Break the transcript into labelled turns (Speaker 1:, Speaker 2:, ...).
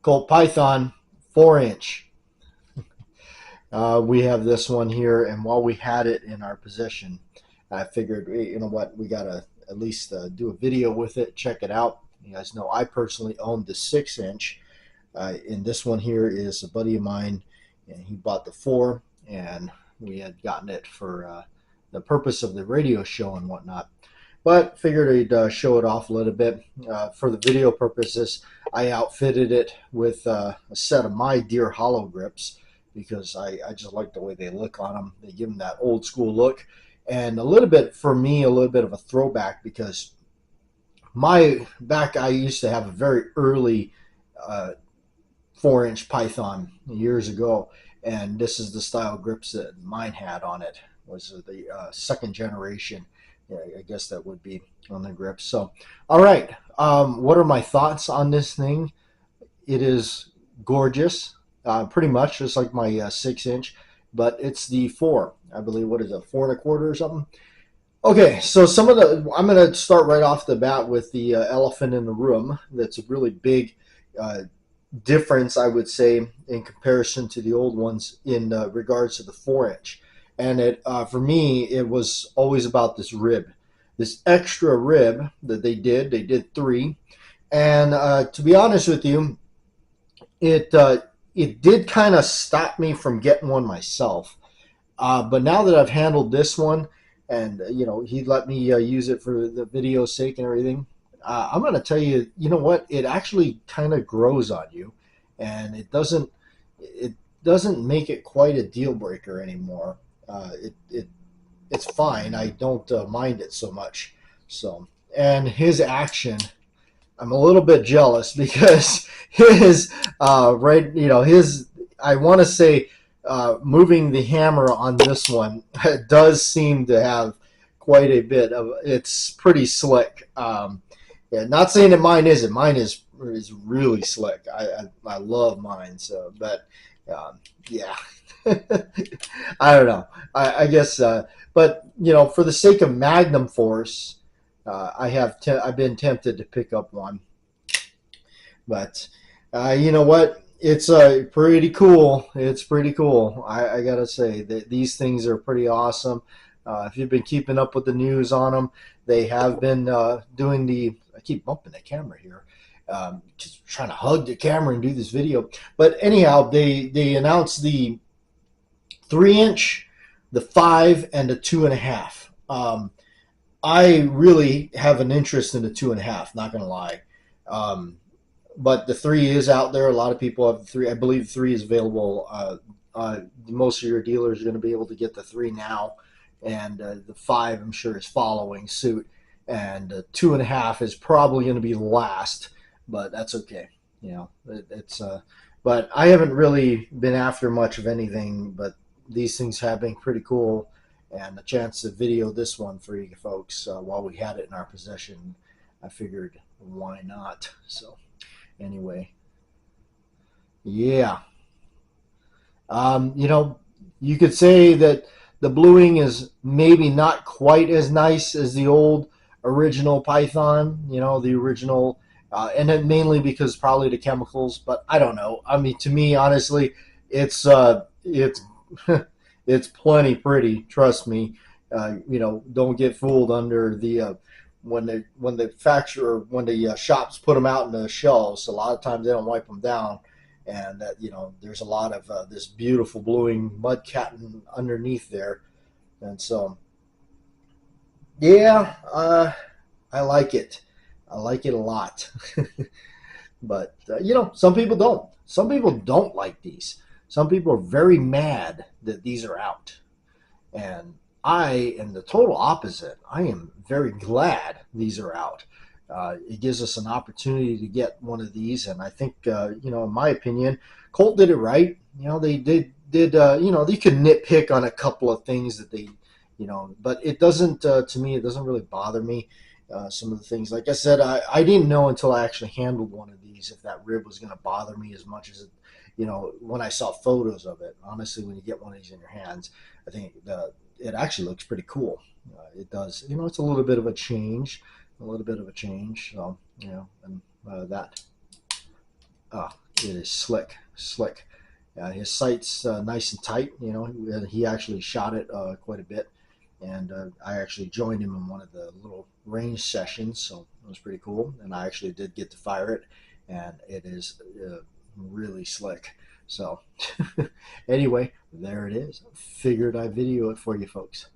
Speaker 1: Colt Python 4-inch. We have this one here, and while we had it in our possession, I figured, hey, you know what, we gotta at least do a video with it, check it out. You guys know I personally own the 6-inch, and this one here is a buddy of mine, and he bought the 4, and we had gotten it for the purpose of the radio show and whatnot. But figured I'd show it off a little bit. For the video purposes, I outfitted it with a set of my deer hollow grips because I just like the way they look on them. They give them that old school look. And a little bit, for me, a little bit of a throwback because I used to have a very early 4-inch Python years ago. And this is the style grips that mine had on it. Was the second generation. Yeah, I guess that would be on the grips. So, all right. What are my thoughts on this thing? It is gorgeous, pretty much just like my 6-inch, but it's the 4. I believe, what is it, 4 1/4 or something? Okay, so I'm going to start right off the bat with the elephant in the room. That's a really big difference, I would say, in comparison to the old ones in regards to the 4-inch. And for me, it was always about this rib, this extra rib that they did. They did 3, and to be honest with you, it did kind of stop me from getting one myself. But now that I've handled this one, and he let me use it for the video sake and everything, I'm going to tell you, you know what? It actually kind of grows on you, and it doesn't make it quite a deal breaker anymore. It's fine. I don't mind it so much. So, and his action, I'm a little bit jealous because his I want to say moving the hammer on this one does seem to have quite a bit of. It's pretty slick. Yeah, not saying that mine isn't. Mine is really slick. I love mine. So, but yeah. I don't know. I guess, but for the sake of Magnum Force, I've been tempted to pick up one, but you know what? It's pretty cool. It's pretty cool. I gotta say that these things are pretty awesome. If you've been keeping up with the news on them, they have been doing the. I keep bumping the camera here. Just trying to hug the camera and do this video. But anyhow, they announced the 3-inch, the 5, and the 2.5. I really have an interest in the 2.5. Not gonna lie, but the 3 is out there. A lot of people have the 3. I believe 3 is available. Most of your dealers are going to be able to get the 3 now, and the 5 I'm sure is following suit, and 2.5 is probably going to be last, but that's okay. It's but I haven't really been after much of anything, but these things have been pretty cool, and the chance to video this one for you folks while we had it in our possession, I figured why not. So anyway, yeah, you could say that the bluing is maybe not quite as nice as the old original Python, the original, and then mainly because probably the chemicals, but I don't know. I mean, to me, honestly, it's it's plenty pretty. Trust me. Don't get fooled under the when the shops put them out in the shelves. A lot of times they don't wipe them down, and that there's a lot of this beautiful bluing mud catting underneath there, and so yeah, I like it. I like it a lot. But some people don't. Some people don't like these. Some people are very mad that these are out. And I am the total opposite. I am very glad these are out. It gives us an opportunity to get one of these. And I think, in my opinion, Colt did it right. They did they could nitpick on a couple of things that they, but it doesn't, to me, it doesn't really bother me. Some of the things, like I said, I didn't know until I actually handled one of these if that rib was going to bother me as much as it, when I saw photos of it. Honestly, when you get one of these in your hands, I think it actually looks pretty cool. It does. It's a little bit of a change, So, and that. it is slick, slick. His sight's nice and tight. You know, he actually shot it quite a bit, and I actually joined him in one of the little range sessions, so it was pretty cool. And I actually did get to fire it, and it is really slick. So, anyway, there it is. Figured I'd video it for you folks.